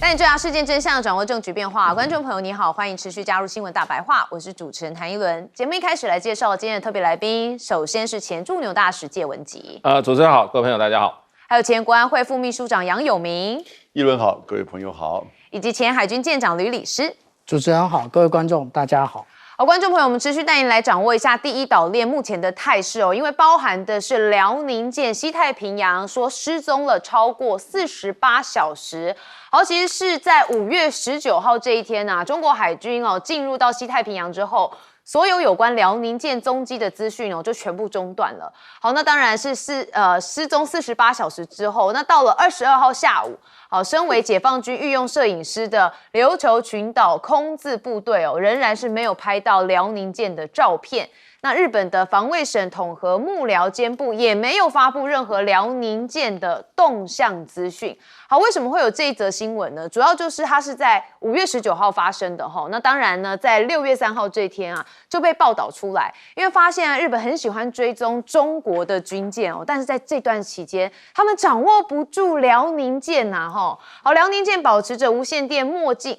带你追查事件真相，掌握政局变化。观众朋友你好，欢迎持续加入新闻大白话，我是主持人谭一伦。节目一开始来介绍今天的特别来宾，首先是前驻纽大使谢文吉。主持人好，各位朋友大家好。还有前国安会副秘书长杨永明。一伦好，各位朋友好。以及前海军舰长吕礼师。主持人好，各位观众大家好。好，观众朋友，我们持续带您来掌握一下第一岛链目前的态势哦，因为包含的是辽宁舰西太平洋说失踪了超过48小时。好，其实是在5月19号这一天啊，中国海军进入到西太平洋之后，所有关辽宁舰踪迹的资讯就全部中断了。好，那当然是失踪48小时之后，那到了22号下午。好，身为解放军御用摄影师的琉球群岛空自部队仍然是没有拍到辽宁舰的照片。那日本的防卫省统合幕僚监部也没有发布任何辽宁舰的动向资讯。好，为什么会有这一则新闻呢？主要就是它是在5月19号发生的哈。那当然呢，在6月3号这一天啊就被报道出来，因为发现日本很喜欢追踪中国的军舰但是在这段期间他们掌握不住辽宁舰呐哈。好，辽宁舰保持着无线电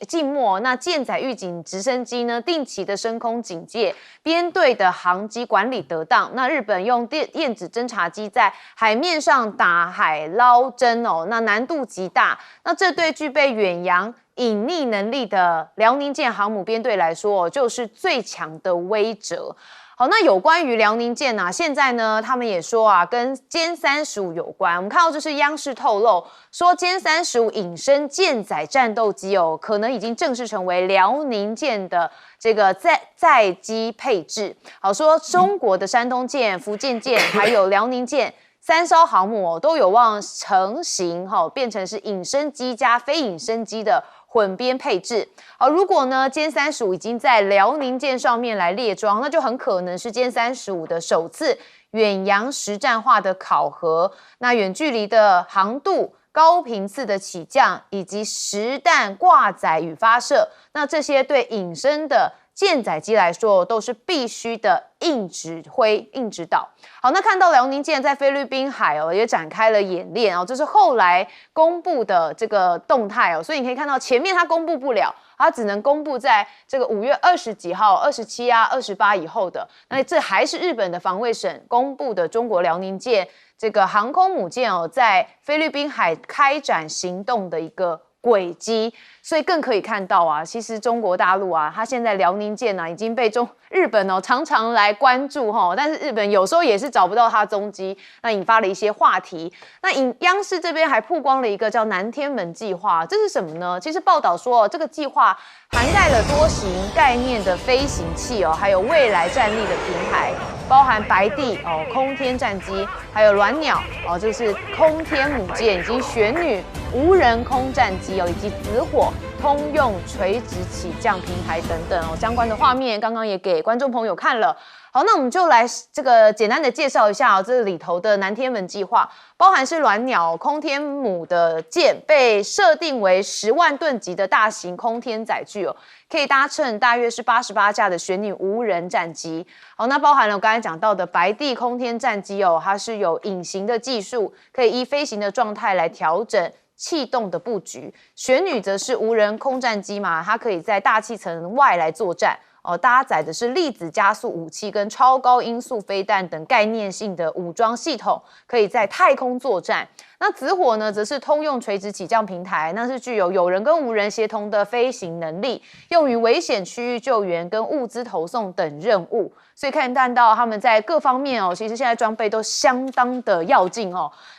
静默，那舰载预警直升机呢定期的升空警戒，编队的航机管理得当。那日本用电子侦察机在海面上打海捞针那难度极大。那这对具备远洋隐匿能力的辽宁舰航母编队来说就是最强的威慑。好，那有关于辽宁舰现在呢，他们也说跟歼35有关。我们看到这是央视透露说，歼35隐身舰载战斗机可能已经正式成为辽宁舰的这个载机配置。好，说中国的山东舰、福建舰还有辽宁舰3艘航母都有望成型，变成是隐身机加非隐身机的混编配置。好，如果呢歼35已经在辽宁舰上面来列装，那就很可能是歼35的首次远洋实战化的考核。那远距离的航渡、高频次的起降以及实弹挂载与发射，那这些对隐身的舰载机来说都是必须的硬指挥、硬指导。好，那看到辽宁舰在菲律宾海也展开了演练这是后来公布的这个动态所以你可以看到前面它公布不了，它只能公布在这个5月20几号、27啊、28以后的。那这还是日本的防卫省公布的中国辽宁舰这个航空母舰在菲律宾海开展行动的一个轨迹，所以更可以看到其实中国大陆它现在辽宁舰已经被日本常常来关注但是日本有时候也是找不到它踪迹，那引发了一些话题。那央视这边还曝光了一个叫南天门计划，这是什么呢？其实报道说这个计划涵盖了多型概念的飞行器还有未来战力的平台，包含白帝空天战机，还有鸾鸟这是空天母舰，以及玄女无人空战机以及紫火通用垂直起降平台等等相关的画面刚刚也给观众朋友看了。好，那我们就来这个简单的介绍一下这里头的南天门计划，包含是鸾鸟空天母的舰被设定为10万吨级的大型空天载具可以搭乘大约是88架的玄女无人战机。好，那包含了我刚才讲到的白帝空天战机它是有隐形的技术，可以依飞行的状态来调整气动的布局。玄女则是无人空战机嘛，它可以在大气层外来作战搭载的是粒子加速武器跟超高音速飞弹等概念性的武装系统，可以在太空作战。那紫火呢，则是通用垂直起降平台，那是具有有人跟无人协同的飞行能力，用于危险区域救援跟物资投送等任务。所以看到他们在各方面其实现在装备都相当的要劲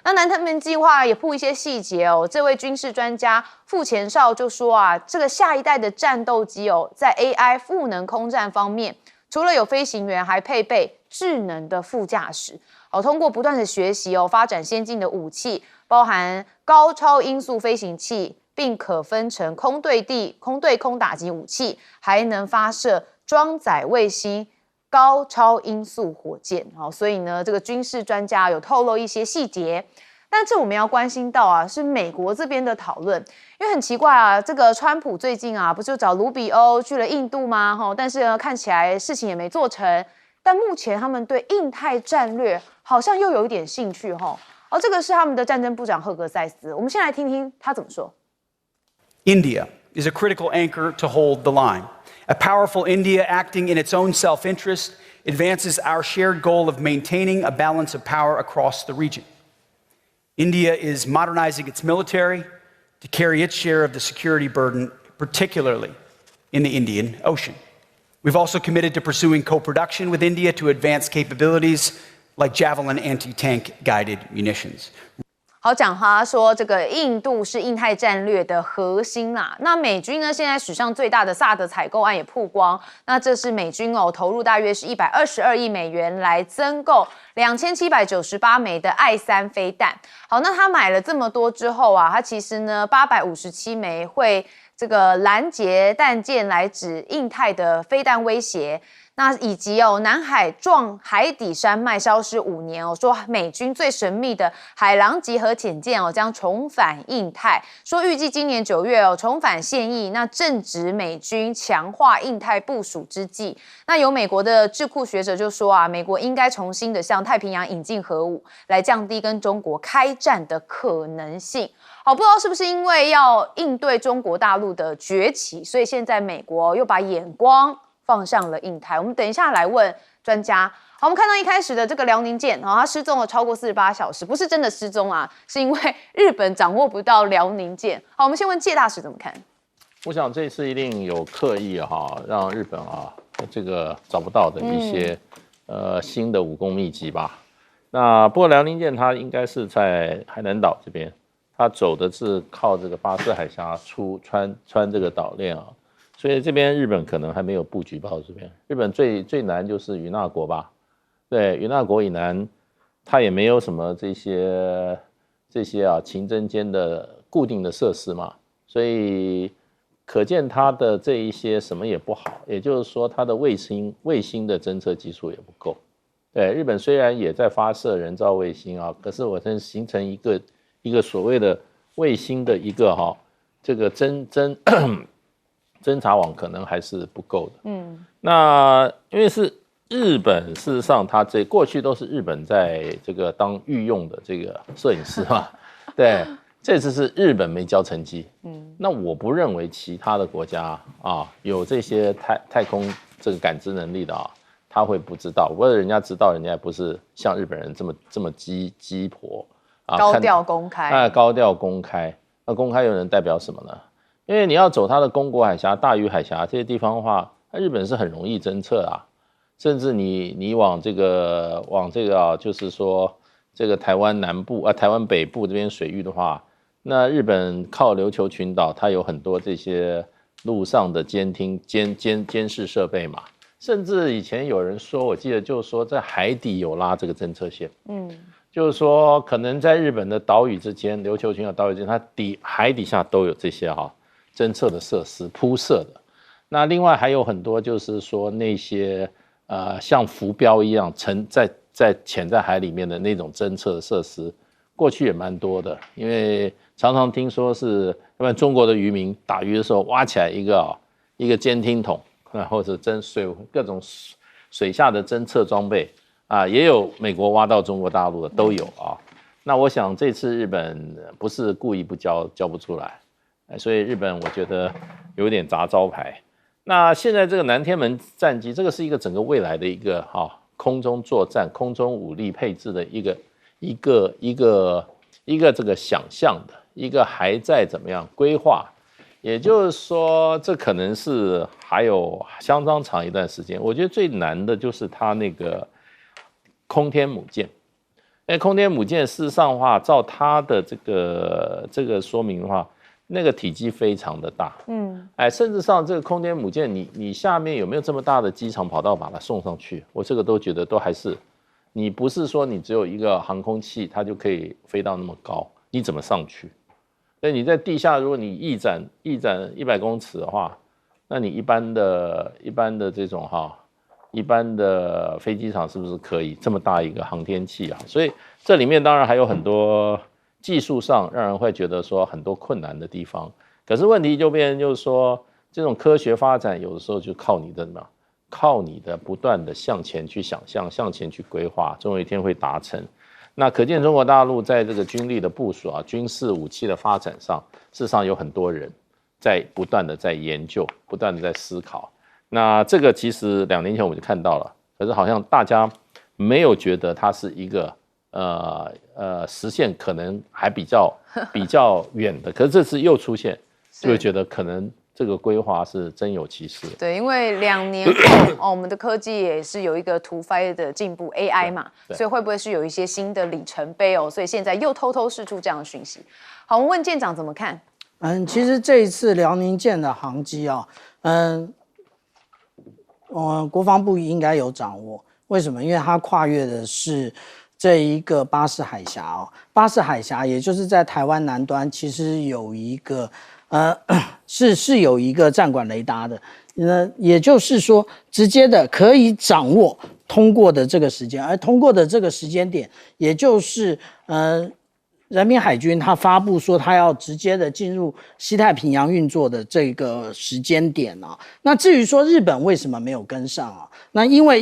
那南天门计划也铺一些细节这位军事专家傅前绍就说这个下一代的战斗机在 AI 赋能空战方面，除了有飞行员，还配备智能的副驾驶通过不断的学习发展先进的武器，包含高超音速飞行器，并可分成空对地、空对空打击武器，还能发射装载卫星、高超音速火箭所以呢，这个军事专家有透露一些细节。但这我们要关心到是美国这边的讨论，因为很奇怪这个川普最近不就找卢比欧去了印度吗？但是呢，看起来事情也没做成。但目前他们对印太战略好像又有一点兴趣这个是他们的战争部长赫格塞斯，我们先来听听他怎么说。India is a critical anchor to hold the line. A powerful India acting in its own self-interest advances our shared goal of maintaining a balance of power across the region. India is modernizing its military to carry its share of the security burden, particularly in the Indian Ocean. We've also committed to pursuing co-production with India to advance capabilities like Javelin anti-tank guided munitions. 好，讲他说这个印度是印太战略的核心啦。那美军呢，现在史上最大的萨德采购案也曝光，那这是美军投入大约是122亿美元来增购2798枚的I-3飞弹。好，那他买了这么多之后啊，他其实呢857枚会这个拦截弹舰来指印太的飞弹威胁。那以及南海撞海底山脉消失5年说美军最神秘的海狼级核潜舰将重返印太，说预计今年9月重返现役，那正值美军强化印太部署之际。那有美国的智库学者就说啊，美国应该重新的向太平洋引进核武，来降低跟中国开战的可能性。好，不知道是不是因为要应对中国大陆的崛起，所以现在美国又把眼光放上了印太。我们等一下来问专家。好，我们看到一开始的这个辽宁舰，它失踪了超过48小时，不是真的失踪啊，是因为日本掌握不到辽宁舰。好，我们先问介大使怎么看？我想这次一定有刻意让日本这个找不到的一些新的武功秘籍吧。那不过辽宁舰它应该是在海南岛这边，它走的是靠这个巴士海峡穿这个岛链啊。所以这边日本可能还没有布局到这边。日本最南就是与那国吧，对，与那国以南，它也没有什么这些情侦间的固定的设施嘛，所以可见它的这一些什么也不好，也就是说它的卫星的侦测技术也不够。对，日本虽然也在发射人造卫星可是我真形成一个所谓的卫星的一个这个侦察网可能还是不够的。那因为是日本，事实上它过去都是日本在这个当御用的这个摄影师嘛，对，这次是日本没交成绩。那我不认为其他的国家有这些太空这个感知能力的他会不知道。不过人家知道，人家也不是像日本人这么鸡婆高调公开。高调公开，那公开又能代表什么呢？因为你要走它的宫古海峡、大隅海峡这些地方的话，日本是很容易侦测甚至你往这个就是说这个台湾南部台湾北部这边水域的话，那日本靠琉球群岛，它有很多这些陆上的监视设备嘛，甚至以前有人说，我记得就是说在海底有拉这个侦测线。就是说可能在日本的岛屿之间，琉球群岛岛屿之间，它海底下都有这些侦测的设施铺设的。那另外还有很多就是说那些像浮标一样潜在海里面的那种侦测的设施，过去也蛮多的。因为常常听说是因为中国的渔民打鱼的时候挖起来一个监听筒或者各种水下的侦测装备也有美国挖到中国大陆的都有那我想这次日本不是故意不交不出来。所以日本我觉得有点砸招牌。那现在这个南天门战机，这个是一个整个未来的一个空中作战、空中武力配置的一个这个想象的一个还在怎么样规划。也就是说，这可能是还有相当长一段时间。我觉得最难的就是它那个空天母舰。空天母舰事实上的话，照它的这个说明的话，那个体积非常的大，甚至上这个空天母舰，你下面有没有这么大的机场跑道把它送上去？我这个都觉得都还是，你不是说你只有一个航空器，它就可以飞到那么高，你怎么上去？所以你在地下，如果你翼展100公尺的话，那你一般的这种一般的飞机场是不是可以这么大一个航天器所以这里面当然还有很多技术上让人会觉得说很多困难的地方。可是问题就变成就是说，这种科学发展有的时候就靠你的不断的向前去想象，向前去规划，总有一天会达成。那可见中国大陆在这个军力的部署军事武器的发展上，事实上有很多人，在不断的在研究，不断的在思考。那这个其实2年前我们就看到了，可是好像大家没有觉得它是一个实现可能还比较远的，可是这次又出现，就会觉得可能这个规划是真有其事。对，因为2年后我们的科技也是有一个突飞的进步 ，AI 嘛，所以会不会是有一些新的里程碑哦？所以现在又偷偷释出这样的讯息。好，我们问舰长怎么看？其实这一次辽宁舰的航机啊，国防部应该有掌握。为什么？因为它跨越的是这一个巴士海峡哦。巴士海峡也就是在台湾南端，其实有一个是有一个战管雷达的，也就是说直接的可以掌握通过的这个时间，而通过的这个时间点，也就是人民海军他发布说他要直接的进入西太平洋运作的这个时间点啊。那至于说日本为什么没有跟上啊？那因为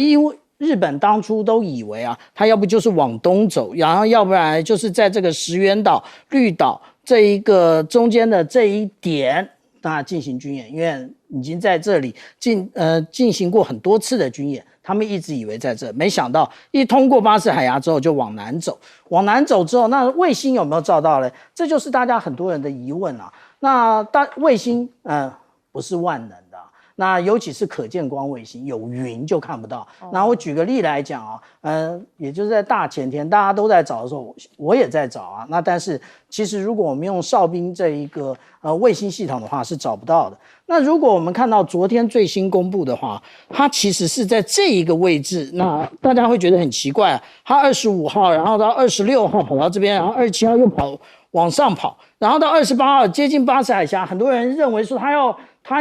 日本当初都以为啊，他要不就是往东走，然后要不然就是在这个石垣岛、绿岛这一个中间的这一点，那进行军演，因为已经在这里进行过很多次的军演，他们一直以为在这，没想到一通过巴士海峡之后就往南走，往南走之后，那卫星有没有照到呢？这就是大家很多人的疑问啊。那卫星不是万能的。那尤其是可见光卫星，有云就看不到。那我举个例来讲啊，也就是在大前天大家都在找的时候，我也在找啊。那但是其实如果我们用哨兵这一个卫星系统的话，是找不到的。那如果我们看到昨天最新公布的话，它其实是在这一个位置，那大家会觉得很奇怪啊。它25号，然后到26号跑到这边，然后27号又往上跑，然后到28号接近巴士海峡，很多人认为说他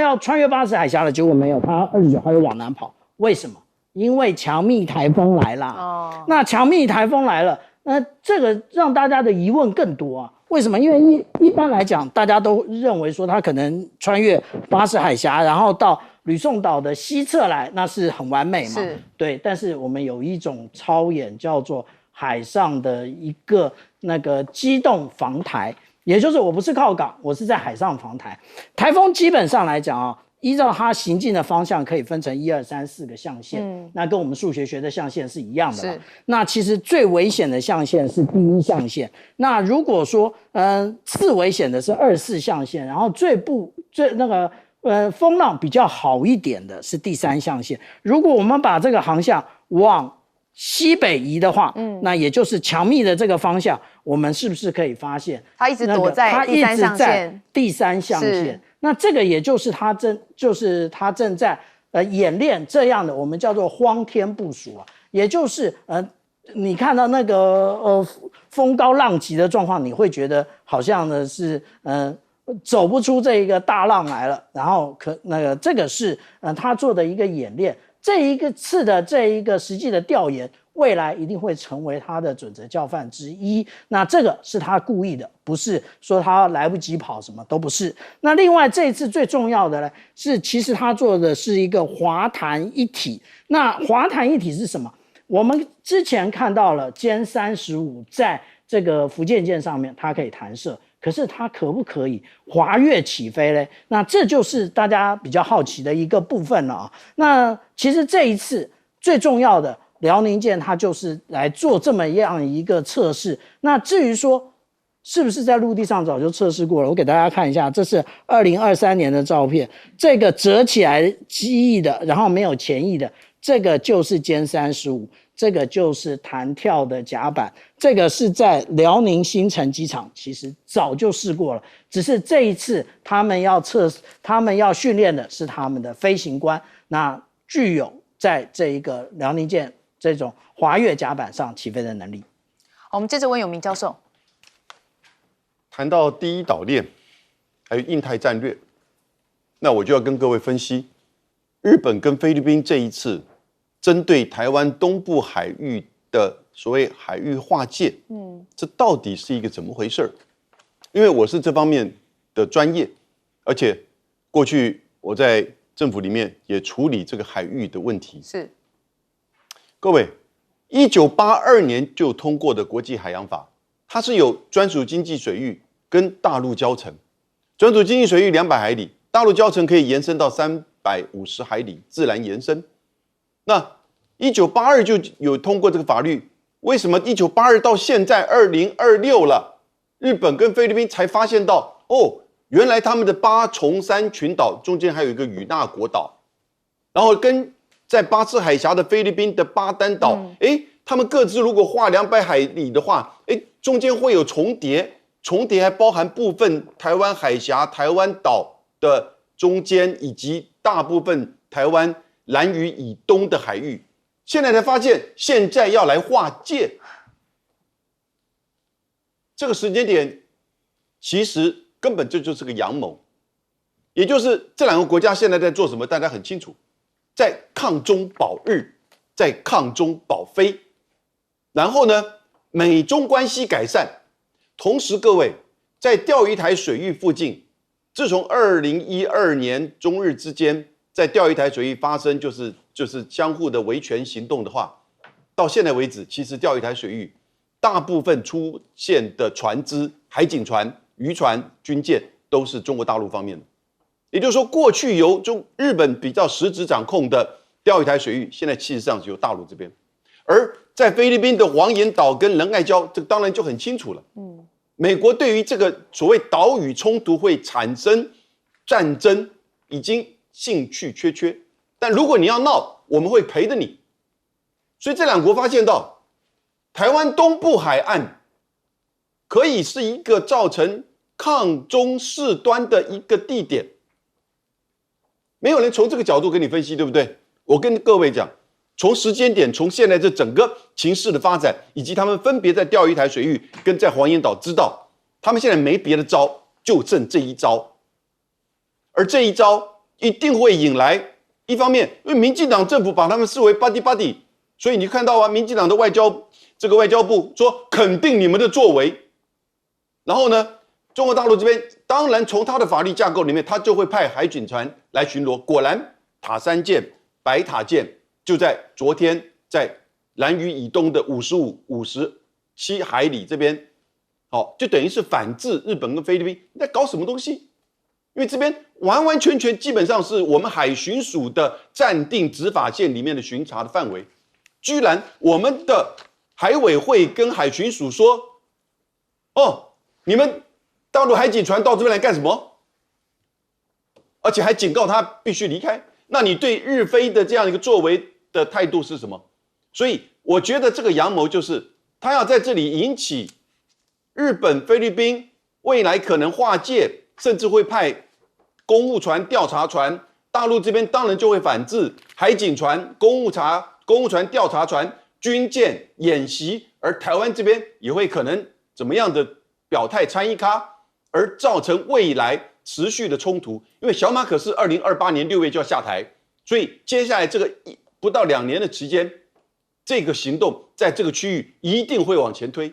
要穿越巴士海峡了，结果没有，他29号又往南跑，为什么？因为强密台风来啦。那强密台风来了，那这个让大家的疑问更多啊。为什么？因为一般来讲，大家都认为说他可能穿越巴士海峡，然后到吕宋岛的西侧来，那是很完美嘛。是。对，但是我们有一种操演叫做海上的一个那个机动防台。也就是我不是靠港，我是在海上防台。台风基本上来讲啊，依照它行进的方向可以分成1、2、3、4个象限，那跟我们数学学的象限是一样的啦。那其实最危险的象限是第1象限。那如果说次危险的是2、4象限，然后最那个风浪比较好一点的是第3象限。如果我们把这个航向往西北移的话，那也就是强密的这个方向，我们是不是可以发现它一直躲在第3象限？第3象限，那这个也就是它正在演练这样的，我们叫做荒天部署啊，也就是你看到那个风高浪急的状况，你会觉得好像呢是走不出这一个大浪来了，然后这个是他做的一个演练。这一个次的这一个实际的调研，未来一定会成为他的准则教范之一。那这个是他故意的，不是说他来不及跑，什么都不是。那另外这一次最重要的呢，是其实他做的是一个滑弹一体。那滑弹一体是什么？我们之前看到了歼35在这个福建舰上面，它可以弹射。可是它可不可以滑跃起飞呢？那这就是大家比较好奇的一个部分了啊。那其实这一次最重要的辽宁舰，它就是来做这么样一个测试。那至于说是不是在陆地上早就测试过了，我给大家看一下，这是2023年的照片，这个折起来机翼的，然后没有前翼的，这个就是歼35。这个就是弹跳的甲板，这个是在辽宁新城机场，其实早就试过了，只是这一次他们要训练的是他们的飞行官，那具有在这一个辽宁舰这种滑跃甲板上起飞的能力。好，我们接着问永明教授。谈到第一岛链，还有印太战略，那我就要跟各位分析，日本跟菲律宾这一次针对台湾东部海域的所谓海域划界，这到底是一个怎么回事？因为我是这方面的专业，而且过去我在政府里面也处理这个海域的问题。是，各位，1982年就通过的国际海洋法，它是有专属经济水域跟大陆交层，专属经济水域200海里，大陆礁层可以延伸到350海里，自然延伸。那1982就有通过这个法律，为什么1982到现在2026了，日本跟菲律宾才发现到原来他们的巴重山群岛中间还有一个与那国岛，然后跟在巴士海峡的菲律宾的巴丹岛，他们各自如果划200海里的话，中间会有重叠，重叠还包含部分台湾海峡、台湾岛的中间，以及大部分台湾兰屿以东的海域。现在才发现，现在要来划界，这个时间点其实根本这就是个阳谋，也就是这2个国家现在在做什么，大家很清楚，在抗中保日，在抗中保菲。然后呢，美中关系改善，同时各位在钓鱼台水域附近，自从2012年中日之间在钓鱼台水域发生就是相互的维权行动的话，到现在为止，其实钓鱼台水域大部分出现的船只、海警船、渔船、军舰都是中国大陆方面的。也就是说，过去由日本比较实质掌控的钓鱼台水域，现在事实上是由大陆这边。而在菲律宾的黄岩岛跟仁爱礁，这个当然就很清楚了。美国对于这个所谓岛屿冲突会产生战争，已经兴趣缺缺。但如果你要闹，我们会陪着你。所以这2国发现到，台湾东部海岸可以是一个造成抗中事端的一个地点。没有人从这个角度跟你分析，对不对？我跟各位讲，从时间点，从现在这整个情势的发展，以及他们分别在钓鱼台水域跟在黄岩岛知道，他们现在没别的招，就剩这一招。而这一招一定会引来，一方面，因为民进党政府把他们视为 buddy， 所以你看到民进党的外交部说肯定你们的作为。然后呢，中国大陆这边当然从他的法律架构里面，他就会派海警船来巡逻。果然，塔山舰、白塔舰就在昨天在兰屿以东的55、57海里这边，就等于是反制日本跟菲律宾。你在搞什么东西？因为这边完完全全基本上是我们海巡署的暂定执法线里面的巡查的范围，居然我们的海委会跟海巡署说，你们大陆海警船到这边来干什么？而且还警告他必须离开。那你对日菲的这样一个作为的态度是什么？所以我觉得这个阳谋就是他要在这里引起日本、菲律宾未来可能划界，甚至会派公务船、调查船，大陆这边当然就会反制海警船、公务船、调查船、军舰演习，而台湾这边也会可能怎么样的表态参与咖，而造成未来持续的冲突。因为小马可是2028年6月就要下台，所以接下来这个不到2年的期间，这个行动在这个区域一定会往前推，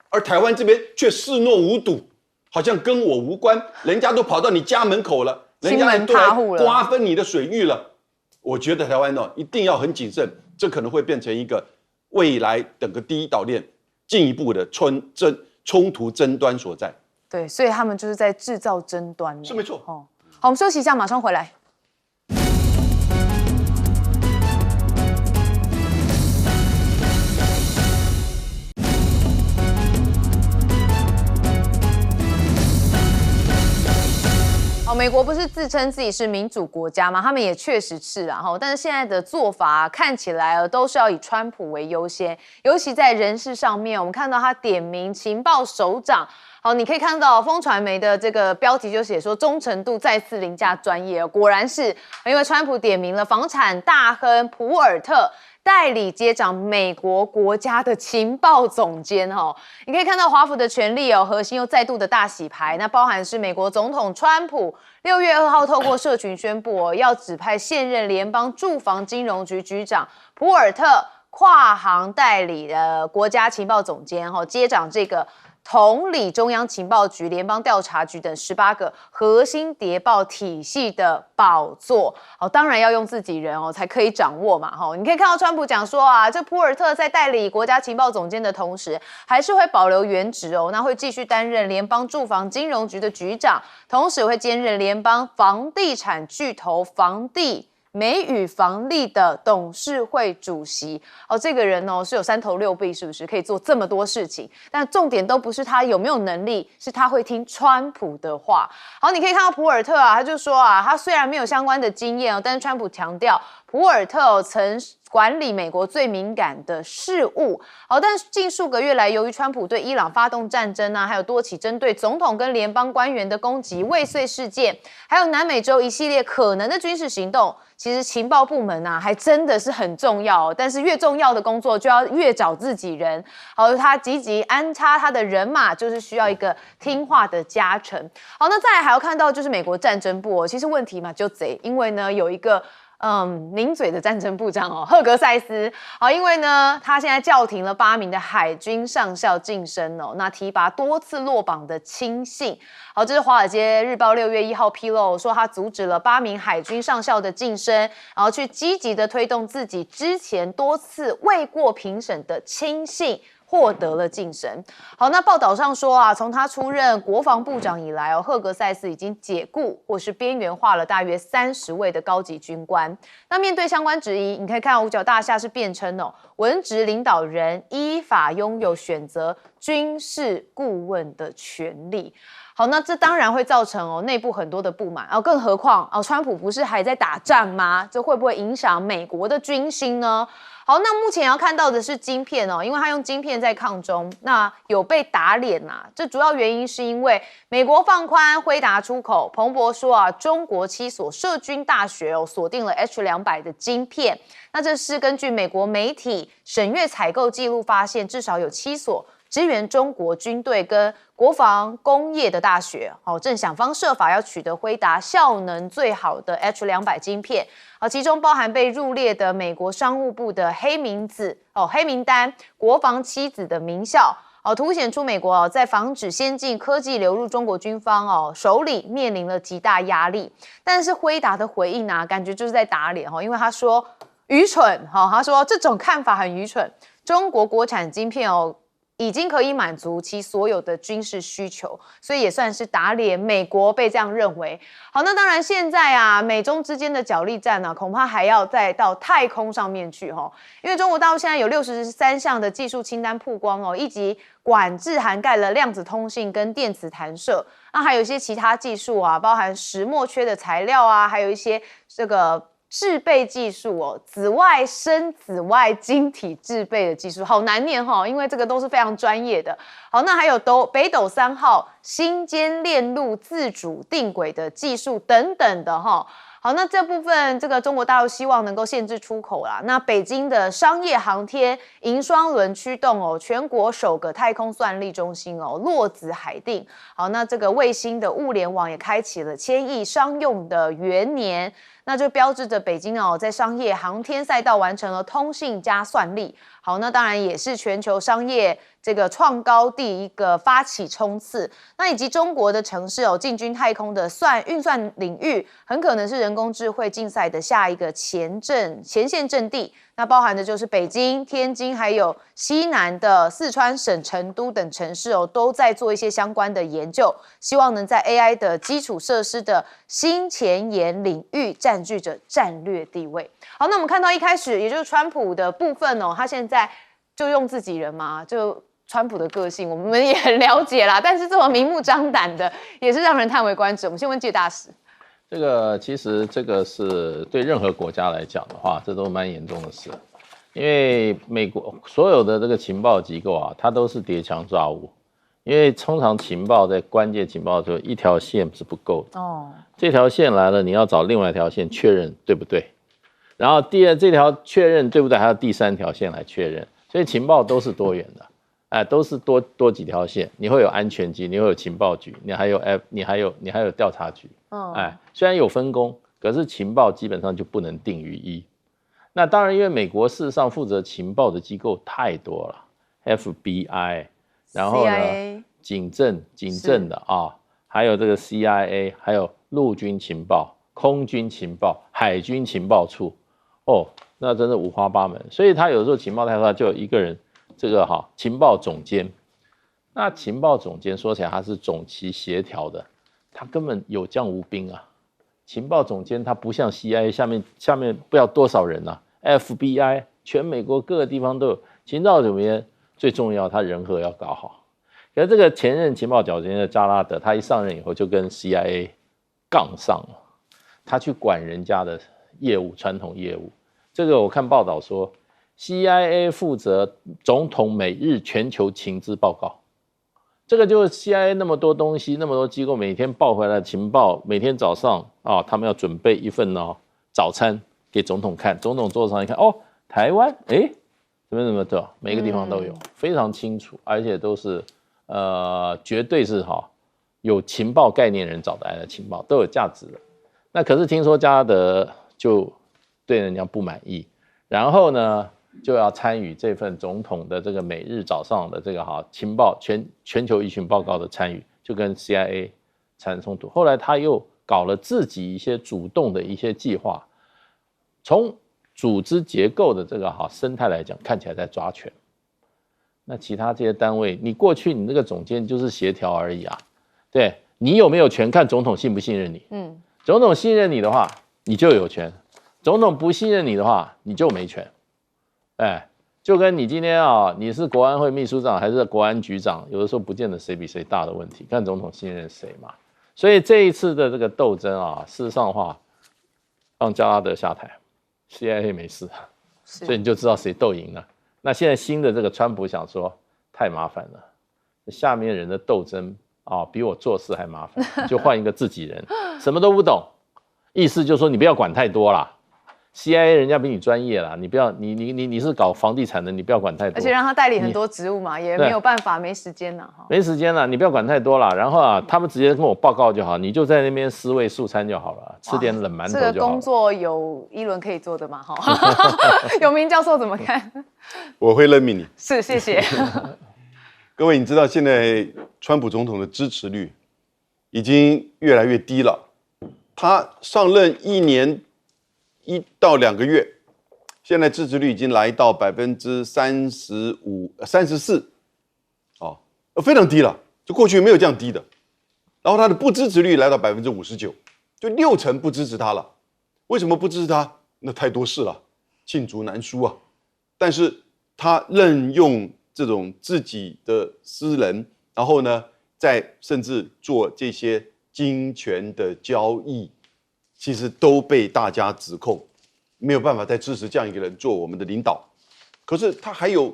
而台湾这边却视若无睹，好像跟我无关，人家都跑到你家门口了，人家都来瓜分你的水域了。我觉得台湾一定要很谨慎，这可能会变成一个未来整个第一岛链进一步的冲突争端所在。对，所以他们就是在制造争端。是没错。好，我们休息一下，马上回来。美国不是自称自己是民主国家吗？他们也确实是啊，但是现在的做法看起来都是要以川普为优先，尤其在人事上面，我们看到他点名情报首长。好，你可以看到风传媒的这个标题就写说忠诚度再次凌驾专业，果然是因为川普点名了房产大亨普尔特代理接掌美国国家的情报总监你可以看到华府的权力核心又再度的大洗牌，那包含是美国总统川普6月2号透过社群宣布要指派现任联邦住房金融局局长普尔特跨行代理的国家情报总监接掌这个统理中央情报局、联邦调查局等18个核心谍报体系的宝座。当然要用自己人才可以掌握嘛。你可以看到川普讲说啊，这普尔特在代理国家情报总监的同时，还是会保留原职那会继续担任联邦住房金融局的局长，同时会兼任联邦房地产巨头美宇房利的董事会主席。这个人是有3头6臂，是不是可以做这么多事情？但重点都不是他有没有能力，是他会听川普的话。好，你可以看到普尔特他就说他虽然没有相关的经验但是川普强调普尔特曾管理美国最敏感的事务。但是近数个月来，由于川普对伊朗发动战争还有多起针对总统跟联邦官员的攻击、未遂事件，还有南美洲一系列可能的军事行动，其实情报部门还真的是很重要。但是越重要的工作就要越找自己人。他积极安插他的人马，就是需要一个听话的家臣。那再来还要看到就是美国战争部其实问题嘛就贼，因为呢有一个名嘴的战争部长赫格塞斯。因为呢他现在叫停了8名的海军上校晋升那提拔多次落榜的亲信。这是华尔街日报6月1号披露说，他阻止了8名海军上校的晋升，然后去积极的推动自己之前多次未过评审的亲信获得了晋升。好，那报道上说从他出任国防部长以来赫格塞斯已经解雇或是边缘化了大约30位的高级军官。那面对相关质疑，你可以看到五角大厦是辩称文职领导人依法拥有选择军事顾问的权利。好，那这当然会造成内部很多的不满更何况川普不是还在打仗吗？这会不会影响美国的军心呢？好，那目前要看到的是晶片因为他用晶片在抗中，那有被打脸这主要原因是因为美国放宽辉达出口，彭博说中国7所社军大学锁定了 H200 的晶片。那这是根据美国媒体审阅采购记录发现，至少有7所支援中国军队跟国防工业的大学正想方设法要取得辉达效能最好的 H200 晶片其中包含被入列的美国商务部的黑名单国防7子的名校凸显出美国在防止先进科技流入中国军方手里面临了极大压力。但是辉达的回应感觉就是在打脸因为他说愚蠢他说这种看法很愚蠢，中国国产晶片已经可以满足其所有的军事需求，所以也算是打脸美国被这样认为。好，那当然现在美中之间的角力战恐怕还要再到太空上面去因为中国大陆现在有63项的技术清单曝光以及管制涵盖了量子通信跟电磁弹射，那还有一些其他技术包含石墨缺的材料还有一些这个制备技术紫外深紫外晶体制备的技术，好难念因为这个都是非常专业的。好，那还有北斗3号星间链路自主定轨的技术等等的好，那这部分这个中国大陆希望能够限制出口啦。那北京的商业航天银双轮驱动全国首个太空算力中心落子海定。好，那这个卫星的物联网也开启了1000亿商用的元年。那就标志着北京在商业航天赛道完成了通信加算力。好，那当然也是全球商业这个创高第一个发起冲刺。那以及中国的城市进军太空的运算领域，很可能是人工智慧竞赛的下一个前线阵地。那包含的就是北京、天津，还有西南的四川省成都等城市都在做一些相关的研究，希望能在 AI 的基础设施的新前沿领域占据着战略地位。好，那我们看到一开始，也就是川普的部分他现在就用自己人嘛，就川普的个性我们也很了解啦，但是这么明目张胆的，也是让人叹为观止。我们先问介大使。这个其实这个是对任何国家来讲的话，这都蛮严重的事，因为美国所有的这个情报机构它都是叠墙造物，因为通常情报在关键情报的时候，一条线是不够的这条线来了，你要找另外一条线确认对不对，然后这条确认对不对，还有第3条线来确认，所以情报都是多元的。都是多几条线，你会有安全局，你会有情报局，你还有调查局。虽然有分工，可是情报基本上就不能定于一。那当然，因为美国事实上负责情报的机构太多了 ，FBI， 然后呢警政的啊，还有这个 CIA， 还有陆军情报、空军情报、海军情报处，哦，那真的五花八门。所以他有时候情报太多，就有一个人，这个情报总监。那情报总监说起来他是总旗协调的，他根本有将无兵啊。情报总监他不像 CIA 下面不知道多少人啊 ，FBI 全美国各个地方都有。情报总监最重要，他人和要搞好。可是这个前任情报总监的扎拉德，他一上任以后就跟 CIA 杠上了，他去管人家的业务，传统业务。这个我看报道说 ，CIA 负责总统每日全球情资报告。这个就是 CIA 那么多东西，那么多机构每天报回来的情报，每天早上他们要准备一份早餐给总统看，总统桌上一看，台湾，怎么的，每个地方都有，非常清楚，而且都是绝对是有情报概念人找来的情报，都有价值的。那可是听说加拉德就对人家不满意，然后呢？就要参与这份总统的这个每日早上的这个情报全球舆情报告的参与，就跟 CIA 产生冲突。后来他又搞了自己一些主动的一些计划，从组织结构的这个生态来讲，看起来在抓权。那其他这些单位，你过去你那个总监就是协调而已啊，对你有没有权看总统信不信任你？总统信任你的话，你就有权；总统不信任你的话，你就没权。就跟你今天你是国安会秘书长还是国安局长，有的时候不见得谁比谁大的问题，看总统信任谁嘛。所以这一次的这个斗争事实上的话，让加拉德下台 ，CIA 没事，所以你就知道谁斗赢了。那现在新的这个川普想说，太麻烦了，下面人的斗争比我做事还麻烦，就换一个自己人，什么都不懂，意思就是说你不要管太多啦。CIA 人家比你专业啦，你不要你是搞房地产的，你不要管太多，而且让他代理很多职务嘛，也没有办法，没时间了没时间了，你不要管太多啦。然后他们直接跟我报告就好，你就在那边思维素餐就好了，吃点冷馒头就好了。这个工作有一轮可以做的吗？有明教授怎么看？我会任命你。是，谢谢。各位，你知道现在川普总统的支持率已经越来越低了，他上任1年1到2个月，现在支持率已经来到34%，非常低了，就过去没有这样低的。然后他的不支持率来到59%，就60%不支持他了。为什么不支持他？那太多事了，罄竹难书啊。但是他任用这种自己的私人，然后呢，再甚至做这些金钱的交易。其实都被大家指控，没有办法再支持这样一个人做我们的领导。可是他还有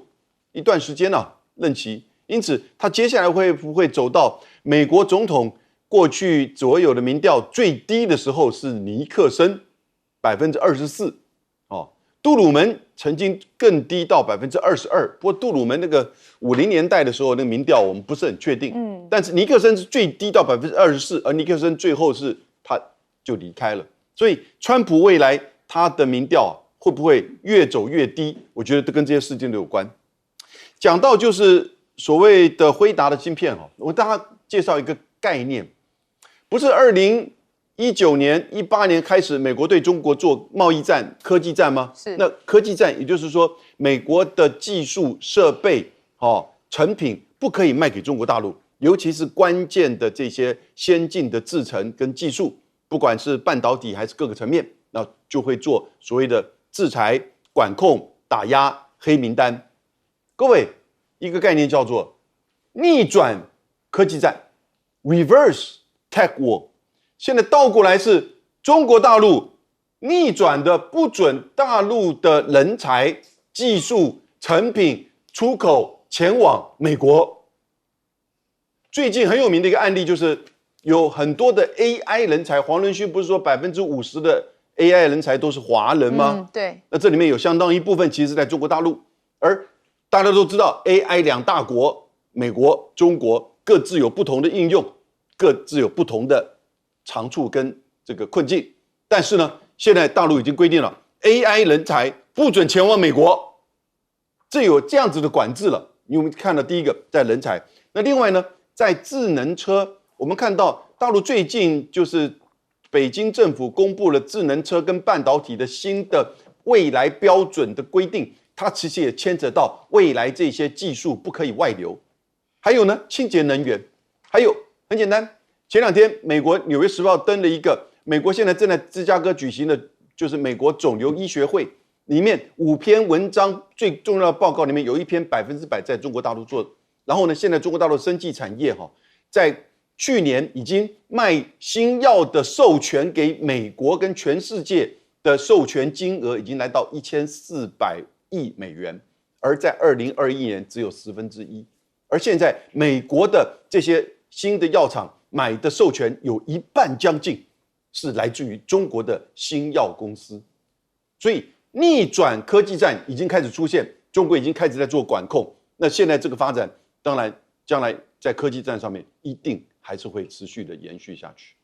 一段时间任期，因此他接下来会不会走到美国总统过去所有的民调最低的时候是尼克森24%，杜鲁门曾经更低到22%。不过杜鲁门那个50年代的时候那个民调我们不是很确定，但是尼克森是最低到24%，而尼克森最后是他就离开了。所以川普未来他的民调会不会越走越低？我觉得这跟这些事件都有关。讲到就是所谓的辉达的晶片我跟大家介绍一个概念，不是2019年、18年开始美国对中国做贸易战、科技战吗？是。那科技战也就是说，美国的技术设备成品不可以卖给中国大陆，尤其是关键的这些先进的制程跟技术。不管是半导体还是各个层面，那就会做所谓的制裁、管控、打压、黑名单。各位，一个概念叫做逆转科技战 （reverse tech war）。现在倒过来是中国大陆逆转的，不准大陆的人才、技术、成品出口前往美国。最近很有名的一个案例就是。有很多的 AI 人才，黄仁勋不是说50%的 AI 人才都是华人吗？对。那这里面有相当一部分其实是在中国大陆，而大家都知道 AI 2大国，美国、中国各自有不同的应用，各自有不同的长处跟这个困境。但是呢，现在大陆已经规定了 AI 人才不准前往美国，这有这样子的管制了。因为我们看到第一个在人才，那另外呢？在智能车，我们看到大陆最近就是北京政府公布了智能车跟半导体的新的未来标准的规定，它其实也牵扯到未来这些技术不可以外流。还有呢，清洁能源，还有很简单，前2天美国《纽约时报》登了一个美国现在正在芝加哥举行的，就是美国肿瘤医学会里面5篇文章最重要的报告里面有1篇100%在中国大陆做。然后呢，现在中国大陆生技产业在去年已经卖新药的授权给美国跟全世界的授权金额已经来到1400亿美元，而在2021年只有1/10。而现在美国的这些新的药厂买的授权有1半将近是来自于中国的新药公司，所以逆转科技战已经开始出现，中国已经开始在做管控。那现在这个发展，当然将来在科技战上面一定还是会持续的延续下去。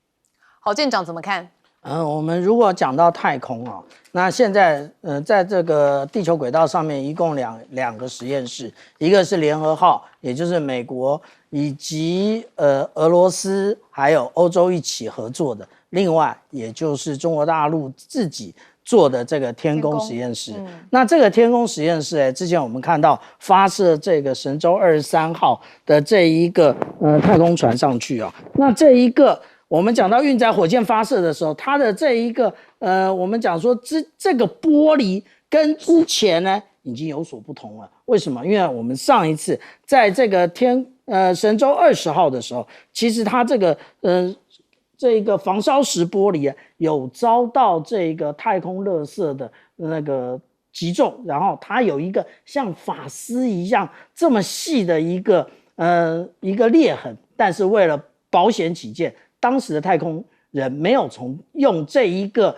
郝舰长怎么看？我们如果讲到太空那现在在这个地球轨道上面一共两个实验室，一个是联合号，也就是美国以及俄罗斯还有欧洲一起合作的，另外也就是中国大陆自己做的这个天宫实验室。那这个天宫实验室之前我们看到发射这个神舟23号的这一个太空船上去那这一个我们讲到运载火箭发射的时候，它的这一个我们讲说这个玻璃跟之前呢已经有所不同了。为什么？因为我们上一次在这个神舟20号的时候，其实它这个防烧石玻璃有遭到这个太空垃圾的那个击中，然后它有一个像发丝一样这么细的一个裂痕，但是为了保险起见，当时的太空人没有用这一个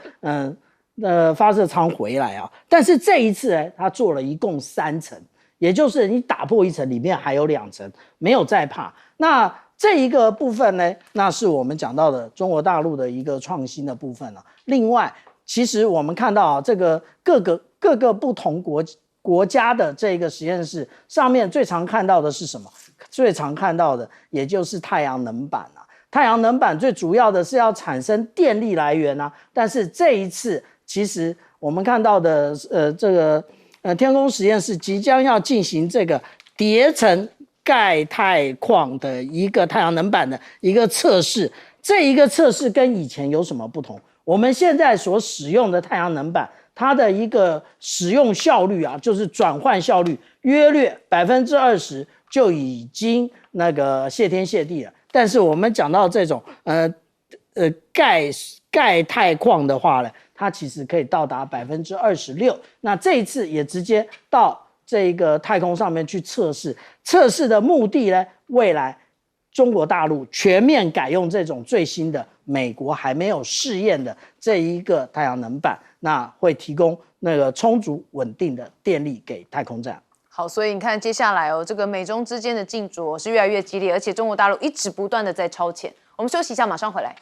发射舱回来但是这一次他做了一共3层，也就是你打破1层，里面还有2层，没有再怕。那这一个部分呢，那是我们讲到的中国大陆的一个创新的部分另外，其实我们看到这个各个不同国家的这个实验室上面最常看到的是什么？最常看到的也就是太阳能板太阳能板最主要的是要产生电力来源但是这一次其实我们看到的这个天宫实验室即将要进行这个叠层钙钛矿的一个太阳能板的一个测试。这一个测试跟以前有什么不同？我们现在所使用的太阳能板，它的一个使用效率就是转换效率约略20%就已经那个谢天谢地了。但是我们讲到这种钙钛矿的话呢，它其实可以到达26%。那这一次也直接到这个太空上面去测试，测试的目的呢，未来中国大陆全面改用这种最新的美国还没有试验的这一个太阳能板，那会提供那个充足稳定的电力给太空站。好，所以你看接下来这个美中之间的竞逐是越来越激烈，而且中国大陆一直不断的在超前。我们休息一下，马上回来。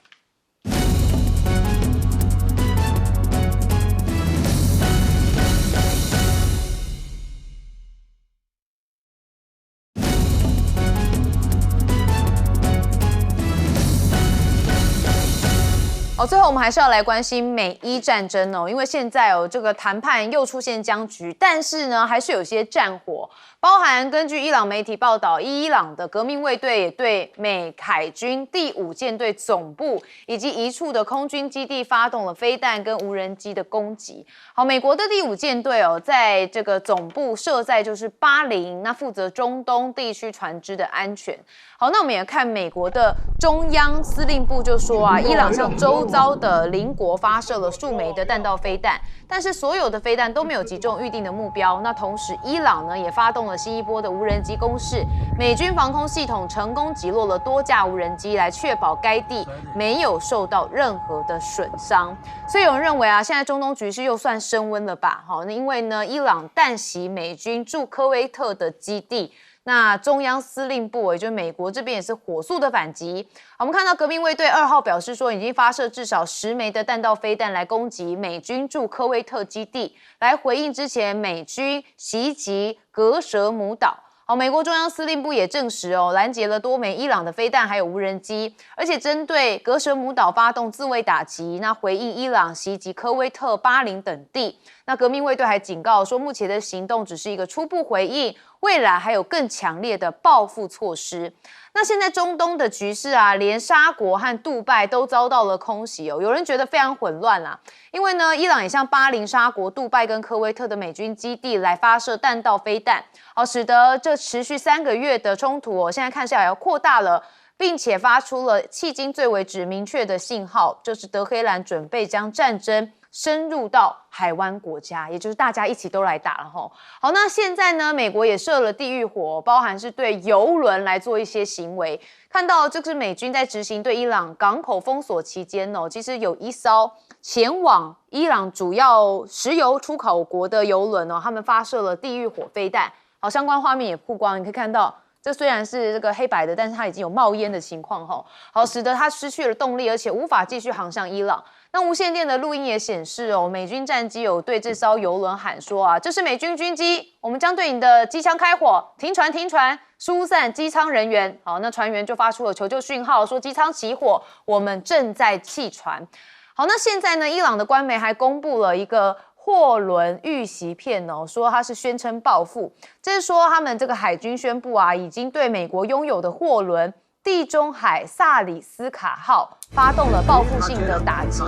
最后我们还是要来关心美伊战争因为现在这个谈判又出现僵局，但是呢还是有些战火，包含根据伊朗媒体报道，伊朗的革命卫队也对美海军第5舰队总部以及一处的空军基地发动了飞弹跟无人机的攻击。好，美国的第5舰队在这个总部设在就是巴林，那负责中东地区船只的安全。好，那我们也看美国的中央司令部就说伊朗向周遭的邻国发射了数枚的弹道飞弹，但是所有的飞弹都没有击中预定的目标。那同时，伊朗呢也发动了新一波的无人机攻势，美军防空系统成功击落了多架无人机，来确保该地没有受到任何的损伤。所以有人认为现在中东局势又算升温了吧？好，那因为呢，伊朗弹袭美军驻科威特的基地。那中央司令部，也就是美国这边也是火速的反击。我们看到革命卫队2号表示说，已经发射至少10枚的弹道飞弹来攻击美军驻科威特基地，来回应之前美军袭击格舍姆岛。好，美国中央司令部也证实拦截了多枚伊朗的飞弹还有无人机，而且针对格什姆岛发动自卫打击，那回应伊朗袭击科威特、巴林等地。那革命卫队还警告说，目前的行动只是一个初步回应，未来还有更强烈的报复措施。那现在中东的局势啊，连沙国和杜拜都遭到了空袭有人觉得非常混乱啦，因为呢，伊朗也向巴林、沙国、杜拜跟科威特的美军基地来发射弹道飞弹，使得这持续3个月的冲突现在看起来要扩大了，并且发出了迄今最为止明确的信号，就是德黑兰准备将战争深入到海湾国家，也就是大家一起都来打了吼。好，那现在呢，美国也射了地狱火，包含是对油轮来做一些行为。看到这是美军在执行对伊朗港口封锁期间其实有一艘前往伊朗主要石油出口国的油轮他们发射了地狱火飞弹。好，相关画面也曝光，你可以看到。这虽然是这个黑白的，但是它已经有冒烟的情况好，使得它失去了动力，而且无法继续航向伊朗。那无线电的录音也显示美军战机有对这艘油轮喊说这是美军军机，我们将对你的机枪开火，停船，停船，疏散机舱人员。好，那船员就发出了求救讯号，说机舱起火，我们正在弃船。好，那现在呢，伊朗的官媒还公布了一个货轮遇袭片说它是宣称报复，这是说他们这个海军宣布已经对美国拥有的货轮地中海萨里斯卡号发动了报复性的打击。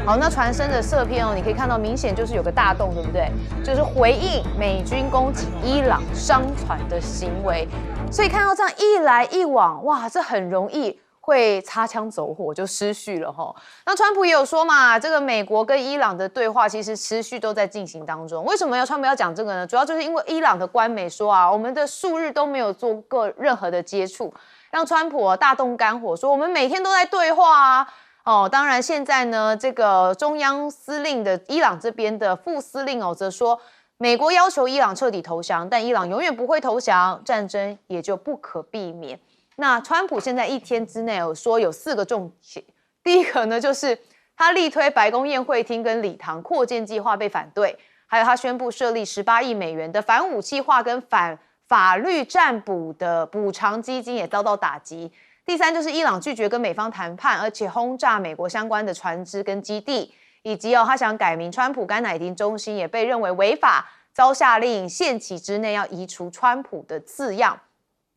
好，那船身的射片你可以看到明显就是有个大洞，对不对？就是回应美军攻击伊朗商船的行为。所以看到这样一来一往，哇，这很容易会擦枪走火，就失序了齁。那川普也有说嘛，这个美国跟伊朗的对话其实持续都在进行当中。为什么川普要讲这个呢？主要就是因为伊朗的官媒说我们的数日都没有做过任何的接触，让川普大动肝火，说我们每天都在对话当然现在呢，这个中央司令的伊朗这边的副司令则说，美国要求伊朗彻底投降，但伊朗永远不会投降，战争也就不可避免。那川普现在1天之内说有4个重点，第一个呢就是他力推白宫宴会厅跟礼堂扩建计划被反对，还有他宣布设立18亿美元的反武器化跟反法律占卜的补偿基金也遭到打击。第三就是伊朗拒绝跟美方谈判，而且轰炸美国相关的船只跟基地，以及他想改名川普甘乃迪中心也被认为违法，遭下令限期之内要移除川普的字样。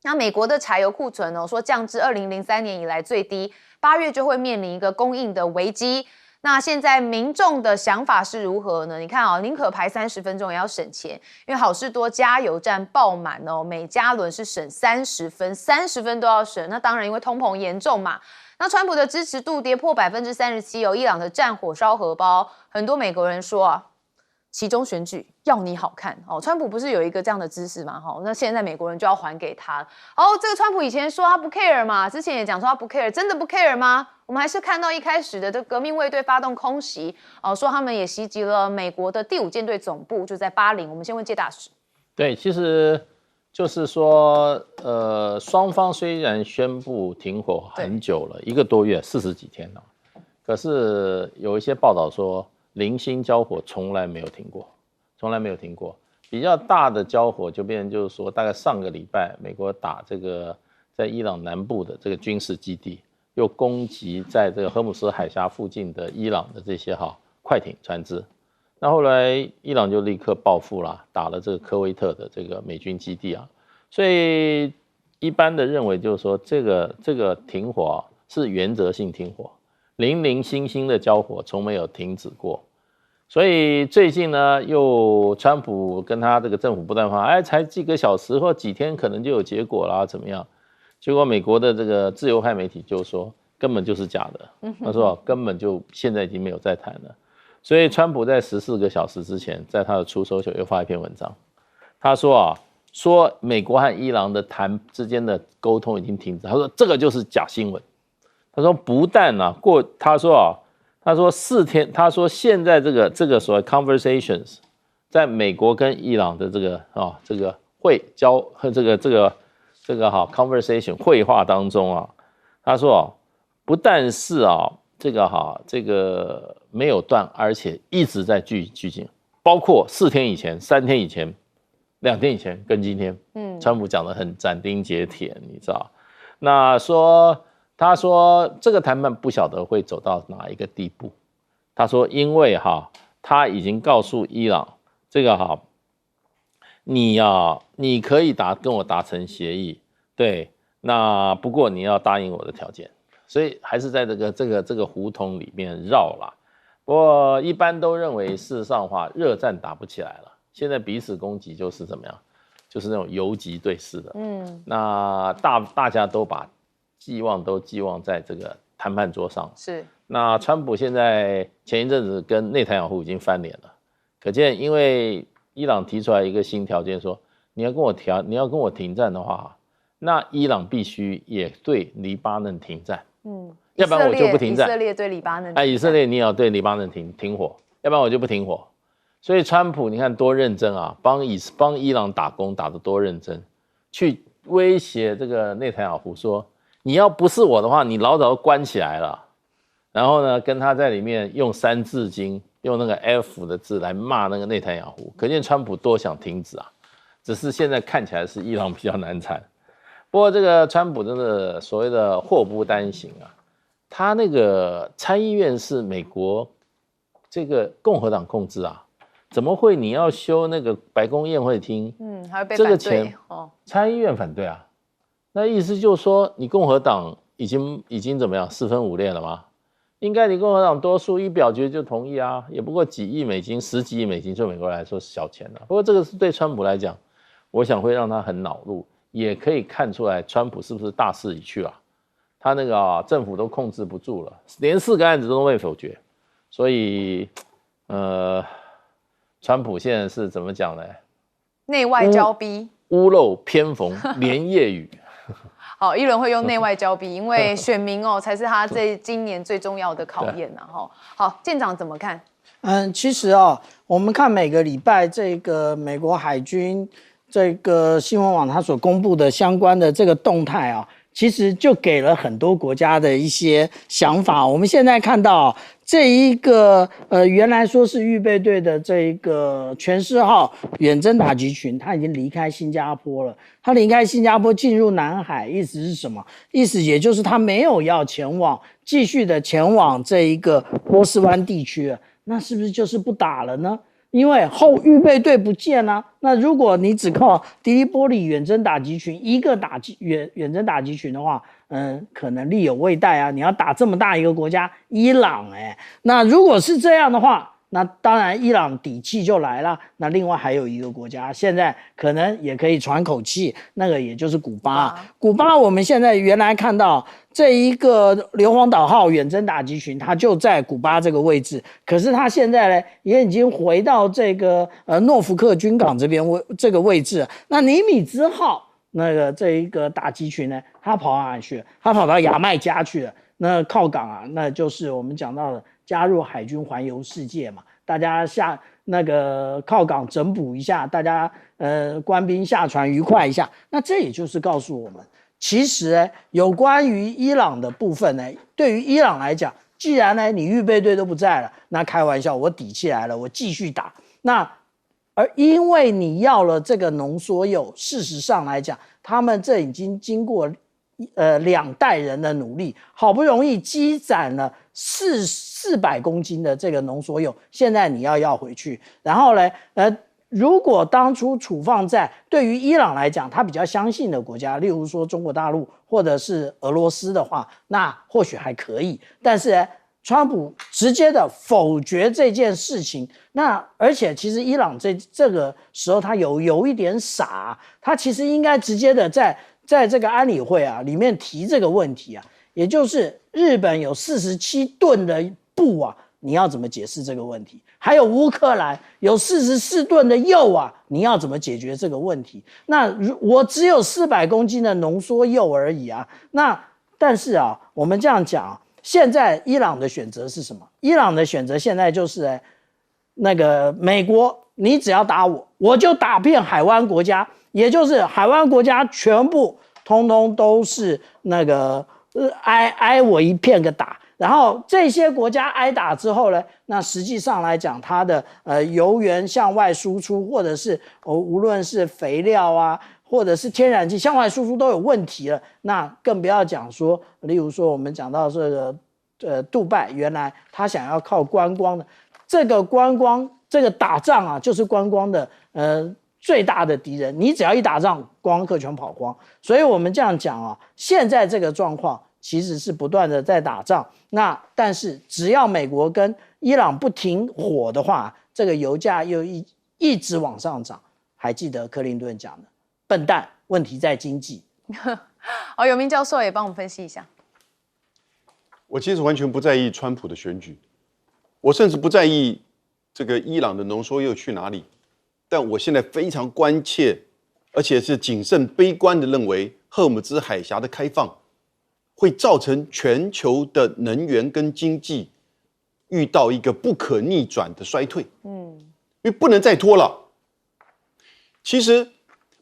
那美国的柴油库存说降至2003年以来最低，8月就会面临一个供应的危机。那现在民众的想法是如何呢？你看宁可排30分钟也要省钱，因为好事多加油站爆满每加仑是省30分，30分都要省。那当然因为通膨严重嘛。那川普的支持度跌破37%伊朗的战火烧荷包，很多美国人说期中选举要你好看川普不是有一个这样的姿势吗？那现在美国人就要还给他。这个川普以前说他不 care 嘛，之前也讲说他不 care， 真的不 care 吗？我们还是看到一开始的这革命卫队发动空袭说他们也袭击了美国的第5舰队总部，就在巴林。我们先问介大使。对，其实就是说双方虽然宣布停火很久了，1个多月40几天了，可是有一些报道说零星交火从来没有停过，从来没有停过。比较大的交火就变成就是说，大概上个礼拜美国打这个在伊朗南部的这个军事基地，又攻击在这个荷姆斯海峡附近的伊朗的这些快艇船只。那后来伊朗就立刻报复啦，打了这个科威特的这个美军基地所以一般的认为就是说，这个停火是原则性停火，零零星星的交火从没有停止过。所以最近呢，又川普跟他这个政府不断发，才几个小时或几天可能就有结果啦，怎么样？结果美国的这个自由派媒体就说根本就是假的，他说根本就现在已经没有在谈了。所以川普在14个小时之前，在他的出手球又发一篇文章，他说说美国和伊朗的之间的沟通已经停止，他说这个就是假新闻。他说不但他说4天，他说现在这个所谓 conversations， 在美国跟伊朗的这个conversation 会话当中他说不但是这个没有断，而且一直在聚进，包括3天以前2天以前跟今天，川普讲得很斩钉截铁，你知道？那他说这个谈判不晓得会走到哪一个地步。他说，因为他已经告诉伊朗，这个你可以跟我达成协议，对，那不过你要答应我的条件，所以还是在这个胡同里面绕啦。不过一般都认为，事实上的话，热战打不起来了。现在彼此攻击就是怎么样，就是那种游击对视的。那大家都把寄望在这个谈判桌上。是。那川普现在前一阵子跟内塔尼亚胡已经翻脸了，可见因为伊朗提出来一个新条件，说你要跟我停战的话，那伊朗必须也对黎巴嫩停战。要不然我就不停战。以色列对黎巴嫩，以色列你也要对黎巴嫩停火，要不然我就不停火。所以川普你看多认真啊，帮伊朗打工打得多认真，去威胁这个内塔尼亚胡说，你要不是我的话，你老早就关起来了。然后呢，跟他在里面用3字经，用那个 F 的字来骂那个内塔尼亚胡，可见川普多想停止啊，只是现在看起来是伊朗比较难缠。不过这个川普真的所谓的祸不单行啊，他那个参议院是美国这个共和党控制啊。怎么会？你要修那个白宫宴会厅，还会被反对。这个钱参议院反对啊，那意思就是说，你共和党已经怎么样4分5裂了吗？应该你共和党多数一表决就同意啊，也不过几亿美金，10几亿美金，对美国来说是小钱了。不过这个是对川普来讲，我想会让他很恼怒，也可以看出来川普是不是大势已去啊？他那个政府都控制不住了，连4个案子都被否决，所以川普现在是怎么讲呢？内外交逼，屋漏偏逢连夜雨。好，一轮会用内外交逼，因为选民才是他今年最重要的考验呐。好，舰长怎么看？其实我们看每个礼拜这个美国海军这个新闻网它所公布的相关的这个动态其实就给了很多国家的一些想法。我们现在看到这一个原来说是预备队的这一个全4号远征打击群，他已经离开新加坡了。他离开新加坡进入南海，意思是什么？意思也就是他没有要继续的前往这一个波斯湾地区了。那是不是就是不打了呢？因为后预备队不见了，那如果你只靠迪利波里远征打击群一个远征打击群的话，可能力有未逮啊。你要打这么大一个国家，伊朗那如果是这样的话，那当然伊朗底气就来了。那另外还有一个国家，现在可能也可以喘口气，那个也就是古巴。古巴我们现在原来看到这一个硫磺岛号远征打击群，它就在古巴这个位置，可是它现在呢也已经回到这个诺福克军港这边这个位置。那尼米兹号那个这一个打击群呢，它跑到哪里去了？它跑到牙买加去了。那靠港那就是我们讲到的加入海军环游世界嘛，大家那个靠港整补一下，大家官兵下船愉快一下。那这也就是告诉我们，其实有关于伊朗的部分呢，对于伊朗来讲，既然呢你预备队都不在了，那开玩笑，我底气来了，我继续打。而因为你要了这个浓缩铀，事实上来讲，他们这已经经过2代人的努力，好不容易积攒了400公斤的这个浓缩铀，现在你要回去，然后呢，如果当初处放在对于伊朗来讲他比较相信的国家，例如说中国大陆或者是俄罗斯的话，那或许还可以。但是川普直接的否决这件事情，那而且其实伊朗这个时候他有一点傻，他其实应该直接的在这个安理会里面提这个问题也就是日本有47吨的布你要怎么解释这个问题？还有乌克兰有44吨的铀你要怎么解决这个问题？那我只有400公斤的浓缩铀而已那但是我们这样讲现在伊朗的选择是什么？伊朗的选择现在就是那个美国，你只要打我就打遍海湾国家，也就是海湾国家全部通通都是那个挨我一片个打。然后这些国家挨打之后呢，那实际上来讲，它的油源向外输出，或者是无论是肥料啊，或者是天然气向外输出都有问题了。那更不要讲说，例如说我们讲到这个杜拜，原来他想要靠观光的，这个打仗啊，就是观光的最大的敌人。你只要一打仗，观光客全跑光。所以我们这样讲啊，现在这个状况其实是不断的在打仗。那但是只要美国跟伊朗不停火的话，这个油价又一直往上涨。还记得克林顿讲的，笨蛋，问题在经济。好，有明教授也帮我们分析一下。我其实完全不在意川普的选举，我甚至不在意这个伊朗的浓缩铀去哪里。但我现在非常关切，而且是谨慎悲观的认为，荷尔姆兹海峡的开放会造成全球的能源跟经济遇到一个不可逆转的衰退。因为不能再拖了。其实，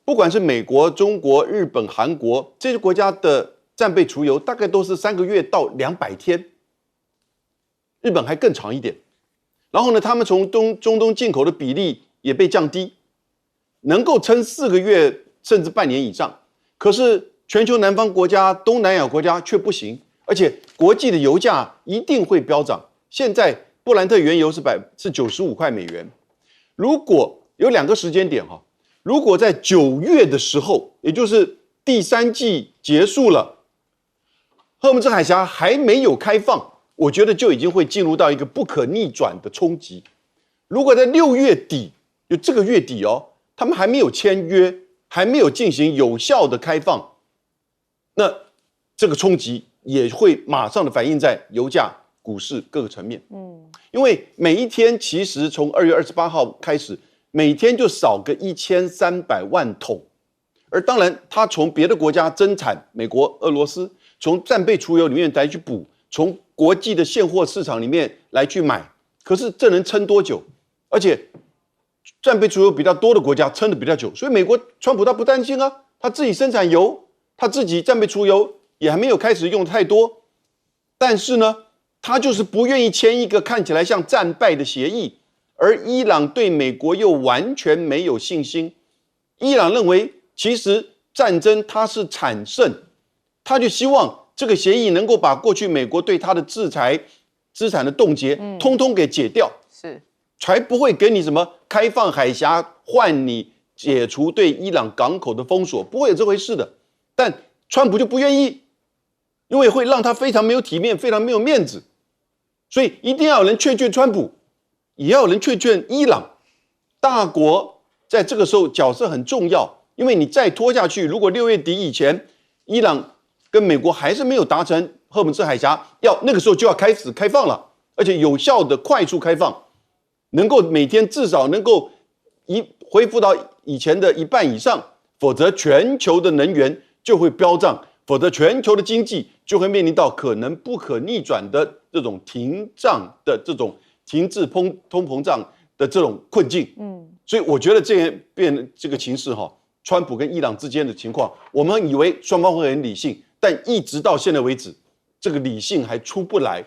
不管是美国、中国、日本、韩国这些国家的战备储油，大概都是3个月到200天，日本还更长一点。然后呢，他们从中东进口的比例也被降低，能够撑4个月甚至半年以上。可是全球南方国家、东南亚国家却不行，而且国际的油价一定会飙涨。现在布兰特原油是95块美元。如果有2个时间点哈，如果在9月的时候，也就是第3季结束了，荷尔姆兹海峡还没有开放，我觉得就已经会进入到一个不可逆转的冲击。如果在6月底，就这个月底哦，他们还没有签约，还没有进行有效的开放，那这个冲击也会马上的反映在油价、股市各个层面。因为每一天其实从2月28号开始，每天就少个1300万桶，而当然它从别的国家增产，美国、俄罗斯从战备储油里面来去补，从国际的现货市场里面来去买，可是这能撑多久？而且战备储油比较多的国家撑得比较久，所以美国川普他不担心啊，他自己生产油，他自己战备储油也还没有开始用太多，但是呢，他就是不愿意签一个看起来像战败的协议，而伊朗对美国又完全没有信心。伊朗认为其实战争它是惨胜，他就希望这个协议能够把过去美国对他的制裁、资产的冻结，通通给解掉，是，才不会给你什么开放海峡换你解除对伊朗港口的封锁，不会有这回事的。但川普就不愿意，因为会让他非常没有体面，非常没有面子，所以一定要有人劝劝川普，也要有人劝劝伊朗。大国在这个时候角色很重要，因为你再拖下去，如果6月底以前，伊朗跟美国还是没有达成荷尔姆兹海峡，那个时候就要开始开放了，而且有效的快速开放，能够每天至少能够恢复到以前的1半以上，否则全球的能源就会飙涨，否则全球的经济就会面临到可能不可逆转的这种停胀的这种停滞通膨胀的这种困境。所以我觉得这个情势哈，川普跟伊朗之间的情况，我们以为双方会很理性，但一直到现在为止，这个理性还出不来。